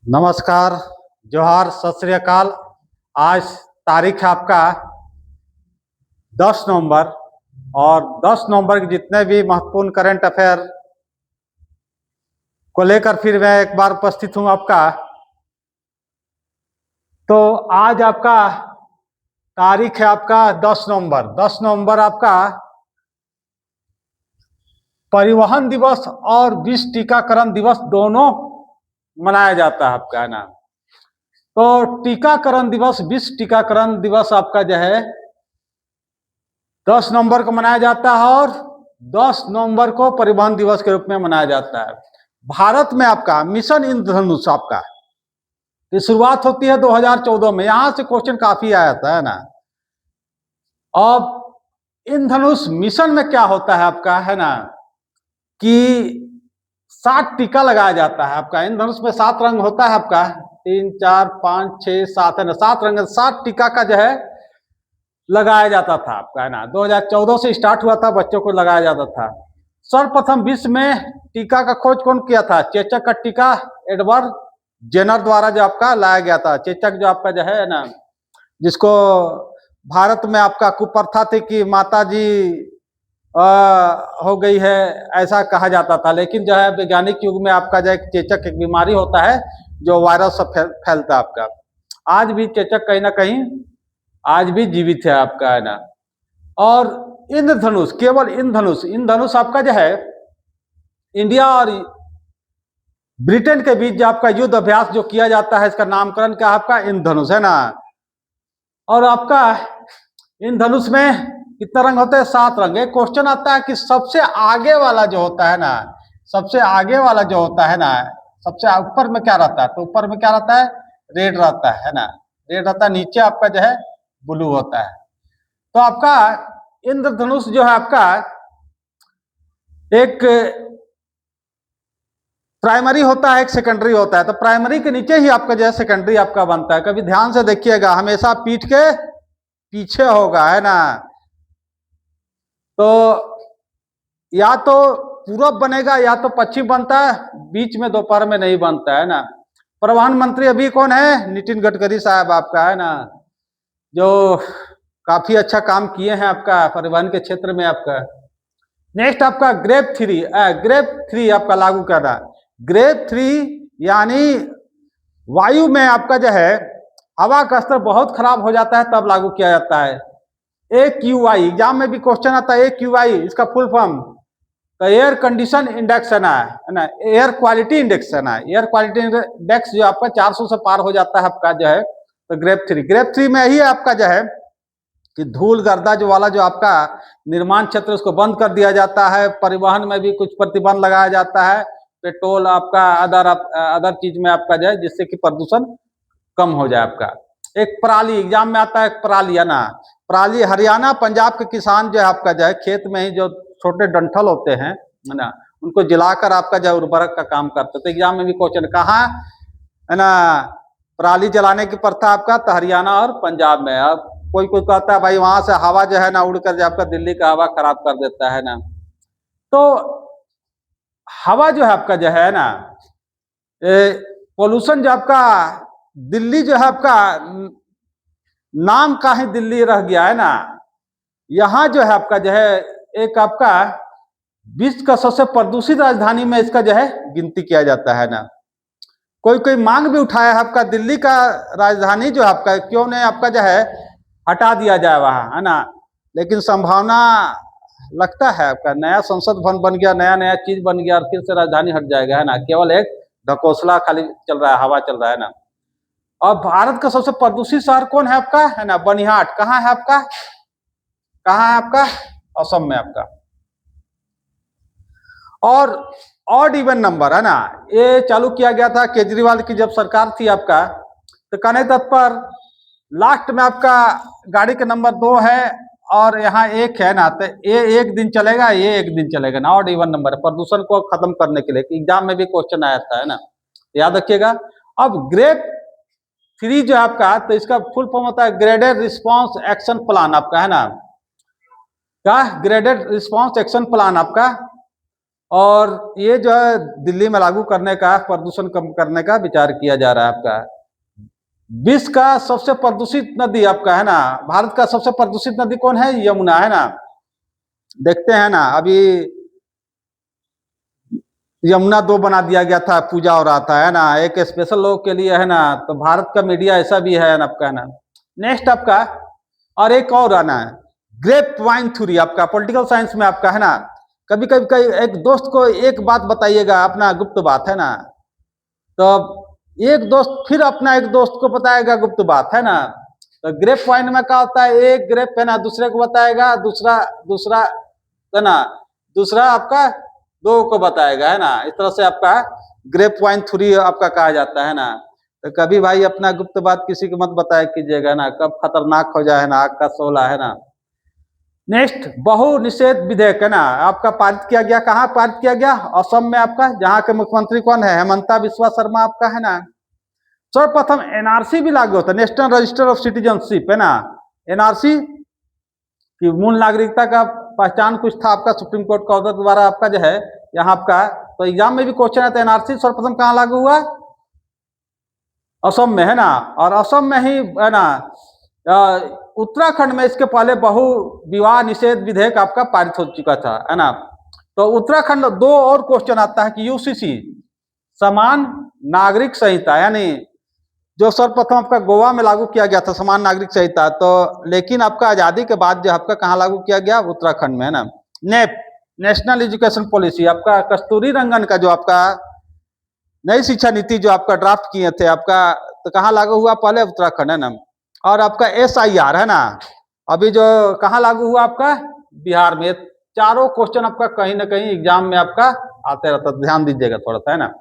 नमस्कार, जोहार, सत श्री अकाल। आज तारीख है आपका 10 नवंबर और 10 नवंबर के जितने भी महत्वपूर्ण करंट अफेयर को लेकर फिर मैं एक बार उपस्थित हूं आपका। तो आज आपका तारीख है आपका 10 नवंबर। 10 नवंबर आपका परिवहन दिवस और विश्व टीकाकरण दिवस दोनों मनाया जाता है आपका ना। तो टीकाकरण दिवस, विश्व टीकाकरण दिवस आपका जो है 10 नवंबर को मनाया जाता है और 10 नवंबर को परिवहन दिवस के रूप में मनाया जाता है। भारत में आपका मिशन इंद्रधनुष आपका की शुरुआत होती है 2014 में। यहां से क्वेश्चन काफी आया था है ना। अब इंद्रधनुष मिशन में क्या होता है आपका है ना कि 7 टीका लगाया जाता है आपका। इंद्रधनुष में 7 रंग होता है आपका, 3 4 5 6 7 है ना। 7 रंग, 7 टीका का जो है लगाया जाता था आपका है ना। 2014 से स्टार्ट हुआ था, बच्चों को लगाया जाता था। सर्वप्रथम विश्व में टीका का खोज कौन किया था? चेचक का टीका एडवर्ड जेनर द्वारा जो आपका लाया गया था। चेचक जो आपका जो है ना, जिसको भारत में आपका कुप्रथा थी कि माता जी हो गई है, ऐसा कहा जाता था। लेकिन जो है वैज्ञानिक युग में आपका जो चेचक एक बीमारी होता है जो वायरस से फैलता है आपका। आज भी चेचक कहीं ना कहीं आज भी जीवित है आपका है ना। और इंद्रधनुष, केवल इंद्रधनुष, इंद्रधनुष आपका जो है इंडिया और ब्रिटेन के बीच जो आपका युद्ध अभ्यास जो किया जाता है, इसका नामकरण क्या आपका इंद्रधनुष है ना। और आपका इंद्रधनुष में कितने रंग होते हैं? 7 रंग। एक क्वेश्चन आता है कि सबसे आगे वाला जो होता है ना, सबसे आगे वाला जो होता है ना, सबसे ऊपर में क्या रहता है? तो ऊपर में क्या रहता है? रेड रहता है ना, रेड रहता है। नीचे आपका जो है ब्लू होता है। तो आपका इंद्रधनुष जो है आपका एक प्राइमरी होता है, एक सेकेंडरी होता है। तो प्राइमरी के नीचे ही आपका जो है सेकेंडरी आपका बनता है। कभी ध्यान से देखिएगा, हमेशा पीठ के पीछे होगा है ना। तो या तो पूरब बनेगा या तो पश्चिम बनता है, बीच में दोपहर में नहीं बनता है ना। परिवहन मंत्री अभी कौन है? नितिन गडकरी साहब आपका है ना, जो काफी अच्छा काम किए हैं आपका परिवहन के क्षेत्र में आपका। नेक्स्ट आपका ग्रेड 3 आपका लागू करना। ग्रेड 3 यानी वायु में आपका जो है हवा का स्तर बहुत खराब हो जाता है तब लागू किया जाता है। AQI एग्जाम में भी क्वेश्चन आता है। AQI इसका फुल फॉर्म तो एयर कंडीशन इंडेक्स है ना, एयर क्वालिटी इंडेक्स है ना। एयर क्वालिटी इंडेक्स जो आपका 400 से पार हो जाता है आपका जो है तो ग्रेड 3 में ही आपका जो है कि धूल गर्दा जो वाला जो आपका निर्माण क्षेत्र उसको बंद कर दिया जाता है। परिवहन में भी कुछ प्रतिबंध लगाया जाता है, पेट्रोल आपका अदर चीज में आपका जो है, जिससे कि प्रदूषण कम हो जाए आपका। एक पराली एग्जाम में आता है, पराली है ना। पराली हरियाणा पंजाब के किसान जो है आपका जो है खेत में ही जो छोटे डंठल होते हैं है ना, उनको जलाकर आपका जो उर्वरक का काम करते थे। एग्जाम में भी क्वेश्चन कहाँ है ना पराली जलाने की प्रथा आपका? तो हरियाणा और पंजाब में। अब कोई कोई कहता है भाई वहां से हवा जो है ना उड़कर जो आपका दिल्ली का हवा खराब कर देता है ना। तो हवा जो है आपका जो है ना, पोल्यूशन जो आपका दिल्ली जो है आपका नाम का ही दिल्ली रह गया है ना। यहाँ जो है आपका जो है एक आपका विश्व का सबसे प्रदूषित राजधानी में इसका जो है गिनती किया जाता है ना। कोई कोई मांग भी उठाया है आपका दिल्ली का राजधानी जो है आपका क्यों नहीं आपका जो है हटा दिया जाए वहां है ना। लेकिन संभावना लगता है आपका नया संसद भवन बन गया, नया नया चीज बन गया और फिर से राजधानी हट जाएगा है ना। केवल एक ढकोसला खाली चल रहा है, हवा चल रहा है ना। और भारत का सबसे प्रदूषित शहर कौन है आपका है ना? बनिहाट। कहाँ है आपका? कहाँ है आपका? असम में आपका। और ऑड इवन नंबर है ना, ये चालू किया गया था केजरीवाल की जब सरकार थी आपका। तो कहने तत्पर लास्ट में आपका गाड़ी का नंबर 2 है और यहाँ 1 है ना। तो ये 1 दिन चलेगा, ये 1 दिन चलेगा ना। ऑड इवन नंबर प्रदूषण को खत्म करने के लिए एग्जाम में भी क्वेश्चन आया था है ना, याद रखिएगा। अब ग्रेड 3 जो आपका, तो इसका फुल फॉर्म होता है ग्रेडेड रिस्पॉन्स एक्शन प्लान आपका है ना। क्या? ग्रेडेड रिस्पॉन्स एक्शन प्लान आपका। और ये जो है दिल्ली में लागू करने का, प्रदूषण कम करने का विचार किया जा रहा है आपका। विश्व का सबसे प्रदूषित नदी आपका है ना, भारत का सबसे प्रदूषित नदी कौन है? यमुना है ना। देखते हैं ना, अभी यमुना 2 बना दिया गया था, पूजा हो रहा था है ना, एक स्पेशल लोग के लिए है ना। तो भारत का मीडिया ऐसा भी है ना आपका है ना। नेक्स्ट आपका, और एक और आना है, ग्रेप वाइन थ्योरी आपका पॉलिटिकल साइंस में आपका है ना। कभी कभी एक दोस्त को एक बात बताइएगा, अपना गुप्त बात है ना, तो एक दोस्त फिर अपना एक दोस्त को बताएगा गुप्त बात है ना। तो ग्रेप वाइन में क्या होता है, एक ग्रेप है ना दूसरे को बताएगा, दूसरा दूसरा है ना, दूसरा आपका दो को बताएगा है ना। इस तरह से आपका ग्रेप वाइन थ्योरी आपका कहा जाता है ना। तो कभी भाई अपना गुप्त बात किसी को मत बताया कीजिएगा ना, कब खतरनाक हो जाए ना, आग का शोला है ना। नेक्स्ट, बहु निषेध विधेयक है ना आपका पारित किया गया। कहाँ पारित किया गया? असम में आपका, जहाँ के मुख्यमंत्री कौन है? हेमंता बिस्वा शर्मा आपका है ना। सर्वप्रथम एनआरसी भी लागू होता है, नेशनल रजिस्टर ऑफ सिटीजनशिप है ना। एनआरसी की मूल नागरिकता का पहचान कुछ था आपका, सुप्रीम कोर्ट का ऑर्डर द्वारा आपका जो है यहाँ आपका। तो एग्जाम में भी क्वेश्चन है, तो एनआरसी सर्वप्रथम कहाँ लागू हुआ? असम में है ना। और असम में ही है ना, उत्तराखंड में इसके पहले बहु विवाह निषेध विधेयक आपका पारित हो चुका था है ना। तो उत्तराखंड, दो और क्वेश्चन आता है कि यूसीसी समान नागरिक संहिता, यानी जो सर्वप्रथम आपका गोवा में लागू किया गया था समान नागरिक संहिता, तो लेकिन आपका आजादी के बाद जो आपका कहाँ लागू किया गया? उत्तराखंड में है ना। नेप, नेशनल एजुकेशन पॉलिसी आपका, कस्तूरी रंगन का जो आपका नई शिक्षा नीति जो आपका ड्राफ्ट किए थे आपका, तो कहाँ लागू हुआ? पहले उत्तराखंड है ना। और आपका एसआईआर है ना, अभी जो कहाँ लागू हुआ? आपका बिहार में। चारों क्वेश्चन आपका कहीं ना कहीं एग्जाम में आपका आते रहता, ध्यान दीजिएगा थोड़ा सा है ना।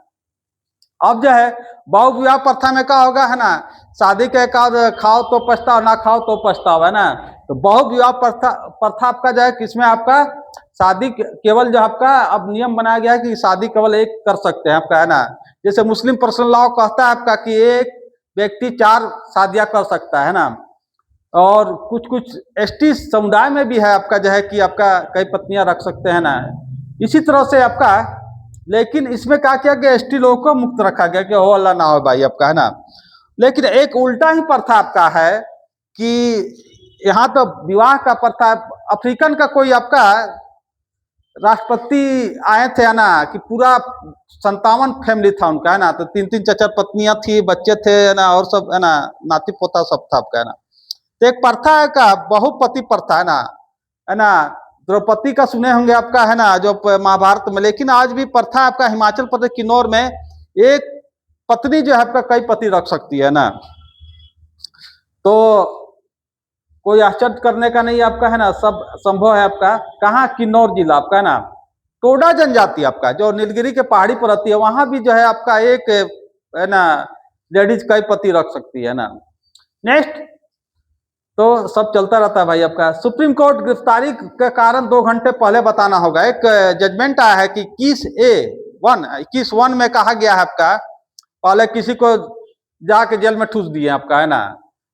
अब जो है बहु विवाह प्रथा में क्या होगा है ना, शादी के खाओ तो पछताओ, ना खाओ तो पछताओ है ना। तो बहु विवाह प्रथा प्रथा आपका जो है किसमें? आपका शादी केवल जो आपका अब नियम बनाया गया है कि शादी केवल एक कर सकते हैं आपका है ना। जैसे मुस्लिम पर्सनल लॉ कहता है आपका कि एक व्यक्ति 4 शादियां कर सकता है ना। और कुछ कुछ एसटी समुदाय में भी है आपका जो है कि आपका कई पत्नियां रख सकते हैं ना। इसी तरह से आपका, लेकिन इसमें क्या किया गया? एसटी लोगों को मुक्त रखा गया कि हो अल्लाह ना हो भाई आपका है ना। लेकिन एक उल्टा ही प्रथा आपका है कि यहाँ तो विवाह का प्रथा, अफ्रीकन का कोई आपका राष्ट्रपति आए थे है ना, कि पूरा 57 फैमिली था उनका है ना, तो 3-3 4-4 पत्नियां थी, बच्चे थे है ना, और सब है ना, नाती पोता सब था आपका है ना। तो एक प्रथा है का बहुपति प्रथा है ना। द्रौपदी का सुने होंगे आपका है ना, जो महाभारत में। लेकिन आज भी प्रथा आपका हिमाचल प्रदेश किन्नौर में एक पत्नी जो है आपका कई पति रख सकती है ना। तो कोई आश्चर्य करने का नहीं आपका है ना, सब संभव है आपका। कहाँ? किन्नौर जिला आपका है ना। टोडा जनजाति आपका जो नीलगिरी के पहाड़ी पर रहती है, वहां भी जो है आपका एक है ना लेडीज कई पति रख सकती है ना। नेक्स्ट, तो सब चलता रहता है भाई आपका। सुप्रीम कोर्ट गिरफ्तारी के कारण 2 घंटे पहले बताना होगा। एक जजमेंट आया है कि 21 में कहा गया है आपका, पहले किसी को जाके जेल में ठूस दिए आपका है ना।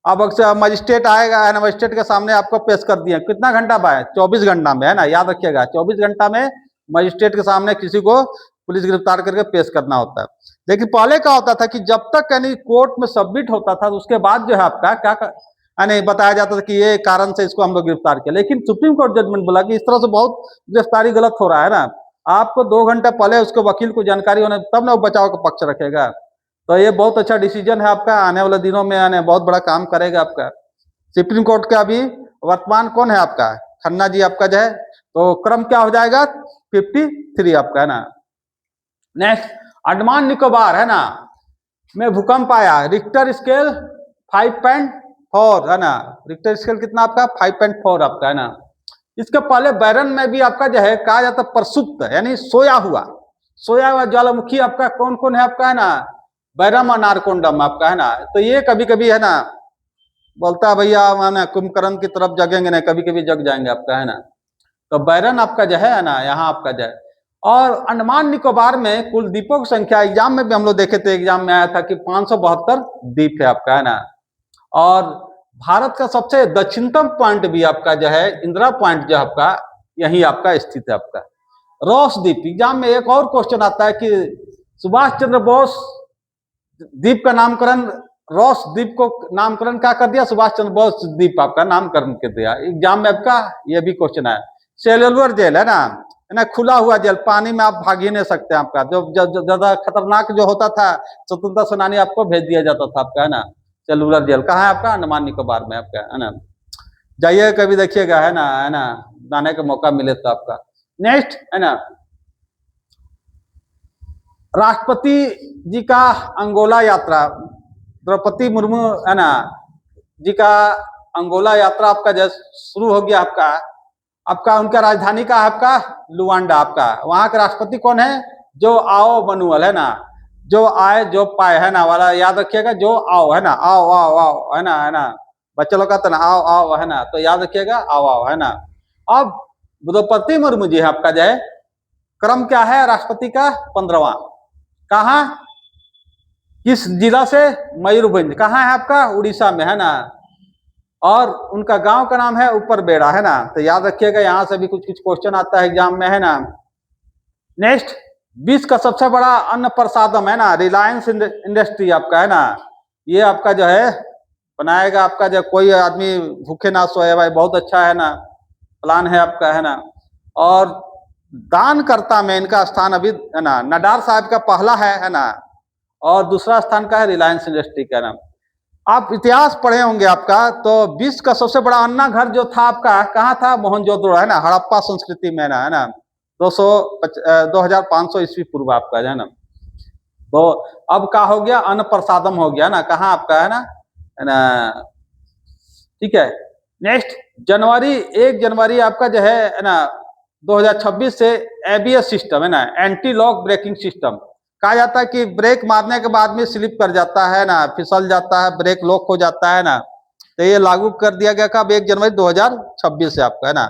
अब अक्सर मजिस्ट्रेट आएगा है ना, मजिस्ट्रेट के सामने आपको पेश कर दिए। कितना घंटा बाद? 24 घंटा में है ना, याद रखिएगा 24 घंटा में मजिस्ट्रेट के सामने किसी को पुलिस गिरफ्तार करके पेश करना होता है। लेकिन पहले क्या होता था कि जब तक यानी कोर्ट में सबमिट होता था, उसके बाद जो है आपका क्या यानी बताया जाता था कि ये कारण से इसको हम लोग गिरफ्तार किया। लेकिन सुप्रीम कोर्ट जजमेंट बोला कि इस तरह से बहुत गिरफ्तारी गलत हो रहा है ना। आपको 2 घंटे पहले उसको वकील को जानकारी होने तब ना वो बचाव का पक्ष रखेगा। तो ये बहुत अच्छा डिसीजन है आपका, आने वाले दिनों में आने बहुत बड़ा काम करेगा आपका। सुप्रीम कोर्ट का अभी वर्तमान कौन है आपका? खन्ना जी आपका जो है। तो क्रम क्या हो जाएगा? 53 आपका है ना। नेक्स्ट, अंडमान निकोबार है ना में भूकंप आया, रिक्टर स्केल 5.4 है ना। रिक्टर स्केल कितना आपका? 5.4 आपका है ना। इसके पहले बैरन में भी आपका जो है कहा जाता प्रसुप्त यानी सोया हुआ ज्वालामुखी आपका कौन कौन है आपका है ना? बैरम और नारकोंडम आपका है ना। तो ये कभी कभी है ना बोलता है भैया मैंने कुंभकर्ण की तरफ जगेंगे नहीं, कभी कभी जग जाएंगे आपका है ना। तो बैरन आपका जो है ना यहाँ आपका जो है। और अंडमान निकोबार में कुल द्वीपों की संख्या, एग्जाम में भी हम लोग देखे थे, एग्जाम में आया था कि 572 द्वीप है आपका है ना। और भारत का सबसे दक्षिणतम पॉइंट भी आपका जो है इंदिरा पॉइंट जो आपका यही आपका स्थित है आपका। रोस द्वीप। एग्जाम में एक और क्वेश्चन आता है कि सुभाष चंद्र बोस द्वीप का नामकरण, रोस द्वीप को नामकरण क्या कर दिया, सुभाष चंद्र बोस द्वीप आपका नामकरण कर दिया। एग्जाम में आपका ये भी क्वेश्चन है। सेल्युलर जेल है ना, खुला हुआ जेल, पानी में आप भाग ही नहीं सकते। आपका जो ज्यादा खतरनाक जो होता था, स्वतंत्रता सेनानी आपको भेज दिया जाता था आपका, है ना। सेल्युलर जेल कहाँ है आपका, अंडमान निकोबार में आपका, है ना। जाइए कभी देखिएगा, है ना, जाने का मौका मिले तो आपका। नेक्स्ट है ना, राष्ट्रपति जी का अंगोला यात्रा, द्रौपदी मुर्मू है ना जी का अंगोला यात्रा आपका जैसे शुरू हो गया आपका उनका राजधानी का आपका लुआंडा। आपका वहां के राष्ट्रपति कौन है, जो आओ बनुअल, है ना, जो आए जो पाए, है ना वाला याद रखिएगा, जो आओ, है ना, आओ आओ आओ, है ना, बच्चे लोग कहते ना आओ आओ, है ना, तो याद रखिएगा आओ आओ, है ना। अब द्रौपदी मुर्मू जी है आपका जो है, क्रम क्या है राष्ट्रपति का 15वां। कहा, किस जिला से, मयूरभंज। कहाँ है आपका, उड़ीसा में, है ना। और उनका गांव का नाम है ऊपर बेड़ा, है ना। तो याद रखिएगा, यहां से भी कुछ कुछ क्वेश्चन आता है एग्जाम में, है ना। नेक्स्ट, विश्व का सबसे बड़ा अन्न प्रसादम, है ना, रिलायंस इंडस्ट्री आपका, है ना। ये आपका जो है बनाएगा आपका, जो कोई आदमी भूखे ना सोए भाई, बहुत अच्छा, है ना, प्लान है आपका, है ना। और दानकर्ता में इनका स्थान अभी, है ना, नडार साहब का पहला है ना, और दूसरा स्थान का है रिलायंस इंडस्ट्री का नाम। आप इतिहास पढ़े होंगे आपका, तो विश्व का सबसे बड़ा अन्ना घर जो था आपका, कहाँ था, मोहनजोदड़ो, है ना, हड़प्पा संस्कृति में, है ना, 2500 ईस्वी पूर्व आपका, है ना। तो अब क्या हो गया, अन्न प्रसादम हो गया ना, कहाँ आपका, है ना, ठीक है। नेक्स्ट, 1 जनवरी आपका जो है ना 2026 से एबीएस सिस्टम, है ना, एंटी लॉक ब्रेकिंग सिस्टम। कहा जाता है कि ब्रेक मारने के बाद में स्लिप कर जाता है ना, फिसल जाता है, ब्रेक लॉक हो जाता है ना, तो ये लागू कर दिया गया कब, 1 जनवरी 2026 से आपका, है ना।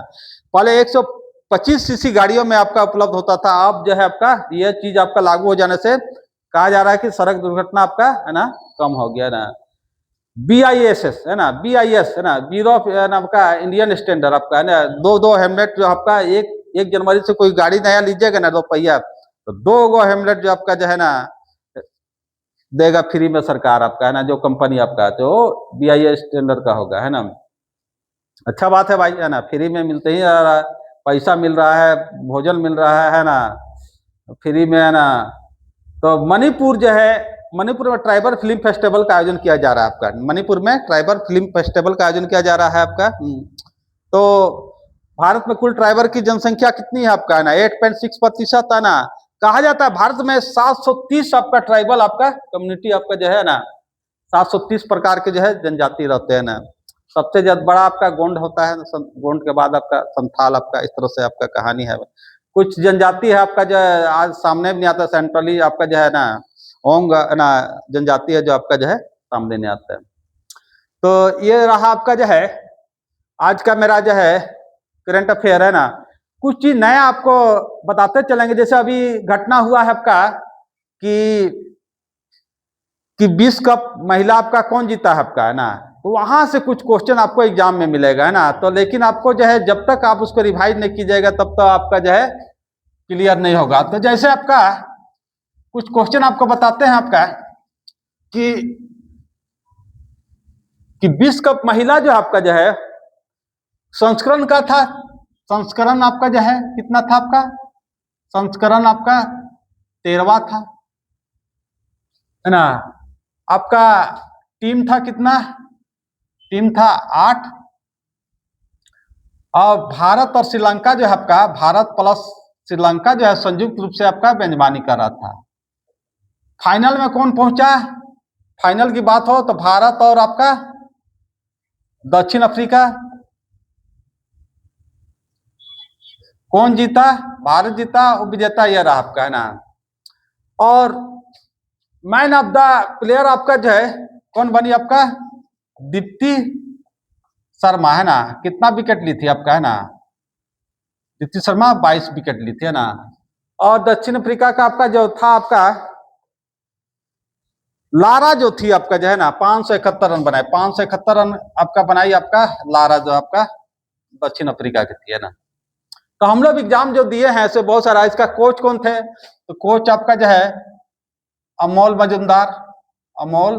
पहले 125 सीसी गाड़ियों में आपका उपलब्ध होता था, अब जो है आपका ये चीज आपका लागू हो जाने से कहा जा रहा है कि सड़क दुर्घटना आपका, है ना, कम हो गया ना। BISS, है ना, BIS, है ना, ब्यूरो ऑफ, है ना, आपका इंडियन स्टैंडर्ड आपका, है ना, दो हेमलेट जो आपका, एक जनवरी से कोई गाड़ी नया लीजिएगा ना 2 पहिया, तो 2 हेमलेट जो आपका जो है ना देगा फ्री में सरकार आपका, है ना, जो कंपनी आपका जो BIS स्टैंडर्ड का होगा, है ना। अच्छा बात है भाई, है ना, फ्री में मिलते ही आ रहा है, पैसा मिल रहा है, भोजन मिल रहा है ना, फ्री में, है ना। तो मणिपुर जो है, मणिपुर में ट्राइबल फिल्म फेस्टिवल का आयोजन किया जा रहा है आपका, मणिपुर में ट्राइबल फिल्म फेस्टिवल का आयोजन किया जा रहा है आपका। तो भारत में कुल ट्राइबल की जनसंख्या कितनी है आपका, है ना, 8.6%, है ना। कहा जाता है भारत में 730 आपका ट्राइबल आपका कम्युनिटी आपका जो है ना, 730 प्रकार के जो है जनजाति रहते हैं ना। सबसे ज्यादा बड़ा आपका गोंड होता है, गोंड के बाद आपका संथाल आपका, इस तरह से आपका कहानी है। कुछ जनजाति है आपका जो है आज सामने भी नहीं आता, सेंट्रली आपका जो है ना ओंग, है ना, जनजाति है जो आपका जो है सामने नहीं आता है। तो ये रहा आपका जो है आज का मेरा जो है करंट अफेयर, है ना। कुछ चीज नया आपको बताते चलेंगे, जैसे अभी घटना हुआ है आपका कि 20 कप महिला आपका कौन जीता है आपका, है ना। तो वहां से कुछ क्वेश्चन आपको एग्जाम में मिलेगा, है ना। तो लेकिन आपको जो है जब तक आप उसको रिवाइज नहीं कीजिएगा तब तक आपका जो है क्लियर नहीं होगा। तो जैसे आपका कुछ क्वेश्चन आपको बताते हैं आपका कि 20 कप महिला जो आपका जो है संस्करण का था, संस्करण आपका जो है कितना था आपका, संस्करण आपका 13वां था, है ना। आपका टीम था कितना, टीम था 8, और भारत और श्रीलंका जो है आपका, भारत प्लस श्रीलंका जो है संयुक्त रूप से आपका मेजबानी कर रहा था। फाइनल में कौन पहुंचा, फाइनल की बात हो तो भारत और आपका दक्षिण अफ्रीका, कौन जीता, भारत जीता, उपविजेता यह रहा आपका, है ना। और मैन ऑफ द प्लेयर आपका जो है कौन बनी आपका, दीप्ति शर्मा, है ना। कितना विकेट ली थी आपका, है ना, दीप्ति शर्मा 22 विकेट ली थी, है ना। और दक्षिण अफ्रीका का आपका जो था आपका लारा जो थी आपका जो है ना 571 रन बनाए, 571 रन आपका बनाई आपका लारा जो आपका दक्षिण अफ्रीका की थी, है ना। तो हम लोग एग्जाम जो दिए हैं ऐसे बहुत सारा, इसका कोच कौन थे, तो कोच आपका जो है अमोल मजुमदार, अमोल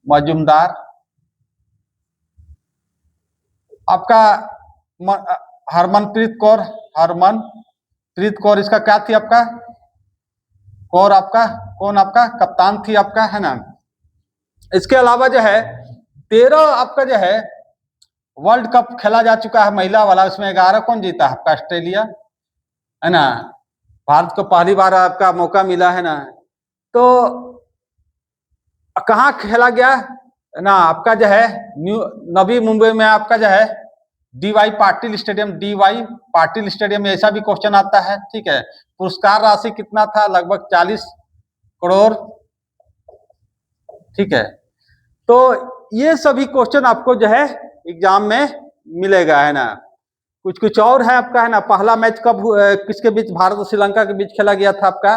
मजुमदार। आपका हरमनप्रीत कौर, हरमनप्रीत कौर, इसका क्या थी आपका कौर, आपका कौन आपका कप्तान थी आपका, है ना। इसके अलावा जो है 13 आपका जो है वर्ल्ड कप खेला जा चुका है महिला वाला, उसमें 11 कौन जीता है आपका ऑस्ट्रेलिया, है ना। भारत को पहली बार आपका मौका मिला, है ना। तो कहाँ खेला गया ना आपका जो है नवी मुंबई में आपका जो है D Y Patil stadium, D Y Patil stadium में, ऐसा भी क्वेश्चन आता है, ठीक है। पुरस्कार राशि कितना था, लगभग 40 करोड़, ठीक है। तो ये सभी क्वेश्चन आपको जो है एग्जाम में मिलेगा, है ना। कुछ कुछ और है आपका, है ना। पहला मैच कब किसके बीच, भारत और श्रीलंका के बीच खेला गया था आपका,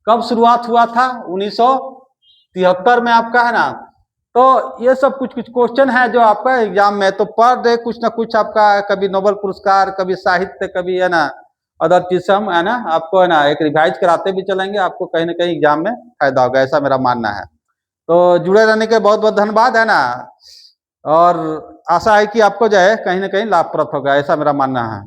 कब शुरुआत हुआ था, 1973 में आपका, है ना। तो ये सब कुछ कुछ क्वेश्चन है जो आपका एग्जाम में, तो पर डे कुछ ना कुछ आपका, कभी नोबेल पुरस्कार, कभी साहित्य, कभी, है ना, अदर चीज हम, है ना, आपको, है ना, एक रिवाइज कराते भी चलेंगे, आपको कहीं ना कहीं एग्जाम में फायदा होगा, ऐसा मेरा मानना है। तो जुड़े रहने के बहुत बहुत धन्यवाद, है ना। और आशा है कि आपको जो है कहीं ना कहीं लाभप्रद होगा, ऐसा मेरा मानना है।